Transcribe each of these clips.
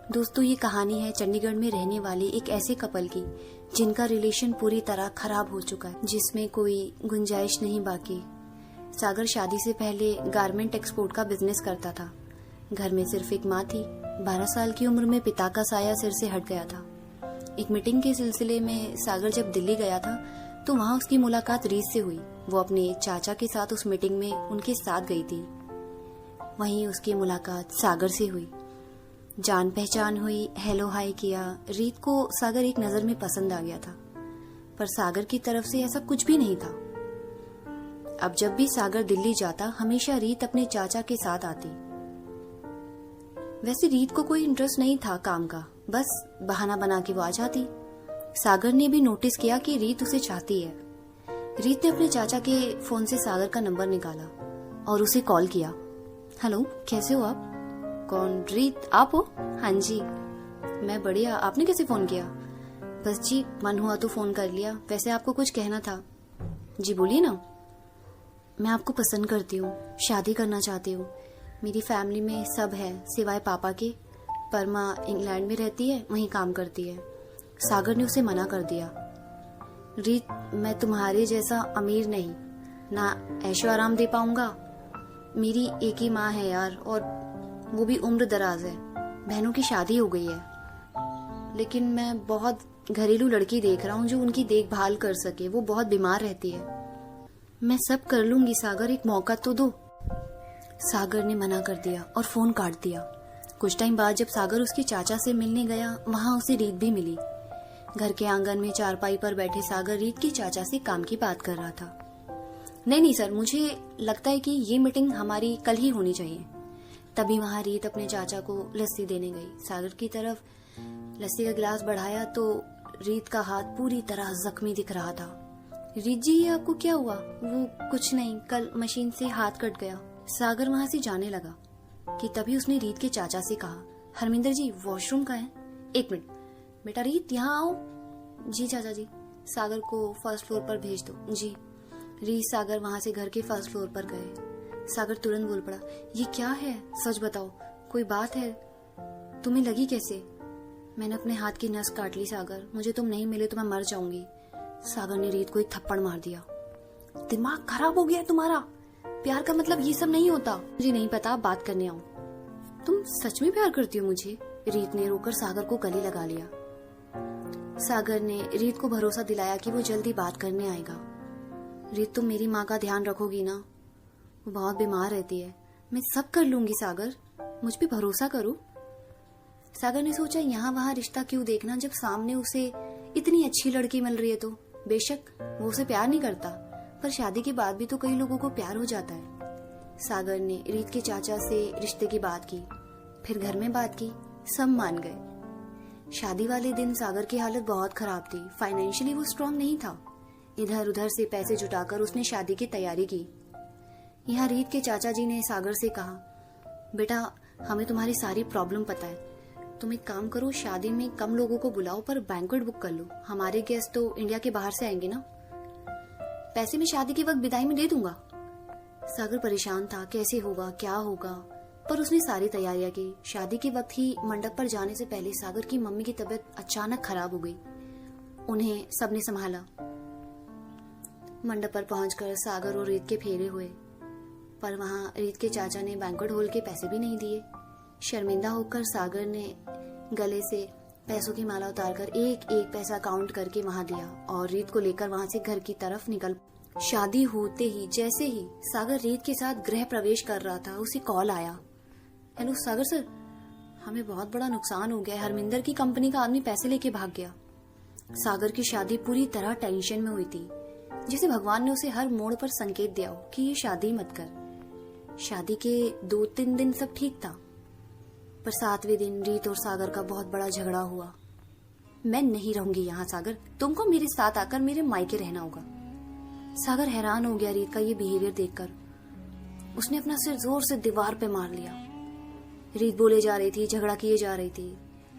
दोस्तों, ये कहानी है चंडीगढ़ में रहने वाले एक ऐसे कपल की जिनका रिलेशन पूरी तरह खराब हो चुका है, जिसमें कोई गुंजाइश नहीं बाकी। सागर शादी से पहले गारमेंट एक्सपोर्ट का बिजनेस करता था। घर में सिर्फ एक माँ थी। 12 साल की उम्र में पिता का साया सिर से हट गया था। एक मीटिंग के सिलसिले में सागर जब दिल्ली गया था तो वहाँ उसकी मुलाकात रीत से हुई। वो अपने चाचा के साथ उस मीटिंग में उनके साथ गई थी। वहीं उसकी मुलाकात सागर से हुई। जान पहचान हुई, हेलो हाय किया। रीत को सागर एक नजर में पसंद आ गया था, पर सागर की तरफ से ऐसा कुछ भी नहीं था। अब जब भी सागर दिल्ली जाता, हमेशा रीत अपने चाचा के साथ आती। वैसे रीत को कोई इंटरेस्ट नहीं था काम का, बस बहाना बना के वो आ जाती। सागर ने भी नोटिस किया कि रीत उसे चाहती है। रीत ने अपने चाचा के फोन से सागर का नंबर निकाला और उसे कॉल किया। हेलो, कैसे हो आप? कौन? रीत, आप हो? हाँ जी, मैं बढ़िया। आपने कैसे फोन किया? बस जी, मन हुआ तो फोन कर लिया। वैसे आपको कुछ कहना था। जी बोलिए ना। मैं आपको पसंद करती हूँ, शादी करना चाहती हूँ। मेरी फैमिली में सब है सिवाय पापा के, पर माँ इंग्लैंड में रहती है, वहीं काम करती है। सागर ने उसे मना कर दिया। रीत, मैं तुम्हारे जैसा अमीर नहीं, ना ऐशो आराम दे पाऊंगा। मेरी एक ही माँ है यार, और वो भी उम्र दराज है। बहनों की शादी हो गई है, लेकिन मैं बहुत घरेलू लड़की देख रहा हूँ जो उनकी देखभाल कर सके। वो बहुत बीमार रहती है। मैं सब कर लूंगी सागर, एक मौका तो दो। सागर ने मना कर दिया और फोन काट दिया। कुछ टाइम बाद जब सागर उसके चाचा से मिलने गया, वहां उसे रीत भी मिली। घर के आंगन में चारपाई पर बैठे सागर रीत के चाचा से काम की बात कर रहा था। नहीं सर, मुझे लगता है कि ये मीटिंग हमारी कल ही होनी चाहिए। तभी वहां रीत अपने चाचा को लस्सी देने गई। सागर की तरफ लस्सी का गिलास बढ़ाया तो रीत का हाथ पूरी तरह जख्मी दिख रहा था। रीत जी, ये आपको क्या हुआ? वो कुछ नहीं, कल मशीन से हाथ कट गया। सागर वहां से जाने लगा कि तभी उसने रीत के चाचा से कहा, हरमिंदर जी, वॉशरूम का है? 1 मिनट बेटा, रीत यहाँ आओ। जी चाचा जी। सागर को फर्स्ट फ्लोर पर भेज दो। जी। रीत सागर वहां से घर के फर्स्ट फ्लोर पर गए। सागर तुरंत बोल पड़ा, ये क्या है? सच बताओ, कोई बात है? तुम्हें लगी कैसे? मैंने अपने हाथ की नस काट ली सागर, मुझे तुम नहीं मिले तो मैं मर जाऊंगी। सागर ने रीत को एक थप्पड़ मार दिया। दिमाग खराब हो गया है तुम्हारा? प्यार का मतलब ये सब नहीं होता। मुझे नहीं पता, बात करने आओ। तुम सच में प्यार करती हो मुझे? रीत ने रोकर सागर को गले लगा लिया। सागर ने रीत को भरोसा दिलाया कि वो जल्दी बात करने आएगा। रीत, तुम मेरी माँ का ध्यान रखोगी ना? वो बहुत बीमार रहती है। मैं सब कर लूंगी सागर, मुझ पे भरोसा करो। सागर ने सोचा, यहाँ वहाँ रिश्ता क्यों देखना जब सामने उसे इतनी अच्छी लड़की मिल रही है। तो बेशक वो उसे प्यार नहीं करता, पर शादी के बाद भी तो कई लोगों को प्यार हो जाता है। सागर ने रीत के चाचा से रिश्ते की बात की, फिर घर में बात की, सब मान गए। शादी वाले दिन सागर की हालत बहुत खराब थी। फाइनेंशियली वो स्ट्रांग नहीं था। इधर उधर से पैसे जुटाकर उसने शादी की तैयारी की। यहाँ रीत के चाचा जी ने सागर से कहा, बेटा, हमें तुम्हारी सारी प्रॉब्लम पता है। तुम एक काम करो, शादी में कम लोगों को बुलाओ, पर बैंक्वेट बुक कर लो। हमारे गेस्ट तो इंडिया के बाहर से आएंगे ना। पैसे मैं शादी के वक्त विदाई में दे दूंगा। सागर परेशान था, कैसे होगा, क्या होगा, पर उसने सारी तैयारियां की। शादी के वक्त ही मंडप पर जाने से पहले सागर की मम्मी की तबीयत अचानक खराब हो गई। उन्हें सबने संभाला। मंडप पर पहुंचकर सागर और रीत के फेरे हुए, पर वहां रीत के चाचा ने बैंक्वेट हॉल के पैसे भी नहीं दिए। शर्मिंदा होकर सागर ने गले से पैसों की माला उतारकर एक एक पैसा काउंट करके वहां दिया और रीत को लेकर वहां से घर की तरफ निकल। शादी होते ही जैसे ही सागर रीत के साथ गृह प्रवेश कर रहा था, उसे कॉल आया। हेलो सागर सर, हमें बहुत बड़ा नुकसान हो गया। हरमिंदर की कंपनी का आदमी पैसे लेके भाग गया। सागर की शादी पूरी तरह टेंशन में हुई थी, जैसे भगवान ने उसे हर मोड़ पर संकेत दिया हो कि ये शादी मत कर। शादी के 2-3 दिन सब ठीक था, पर 7वें दिन रीत और सागर का बहुत बड़ा झगड़ा हुआ। मैं नहीं रहूंगी यहाँ सागर, तुमको मेरे साथ आकर मेरे मायके रहना होगा। सागर हैरान हो गया रीत का ये बिहेवियर देखकर। उसने अपना सिर जोर से दीवार पे मार लिया। रीत बोले जा रही थी, झगड़ा किए जा रही थी,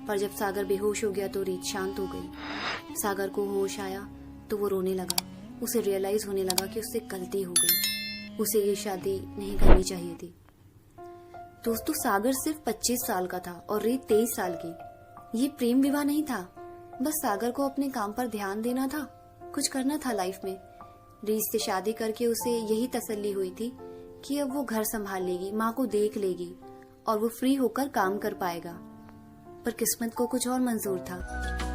पर जब सागर बेहोश हो गया तो रीत शांत हो गई। सागर को होश आया तो वो रोने लगा। उसे रियलाइज होने लगा कि उससे गलती हो गई, उसे ये शादी नहीं करनी चाहिए थी। दोस्तों, सागर सिर्फ 25 साल का था और रीत 23 साल की। ये प्रेम विवाह नहीं था, बस सागर को अपने काम पर ध्यान देना था, कुछ करना था लाइफ में। रीत से शादी करके उसे यही तसल्ली हुई थी कि अब वो घर संभाल लेगी, माँ को देख लेगी और वो फ्री होकर काम कर पाएगा। पर किस्मत को कुछ और मंजूर था।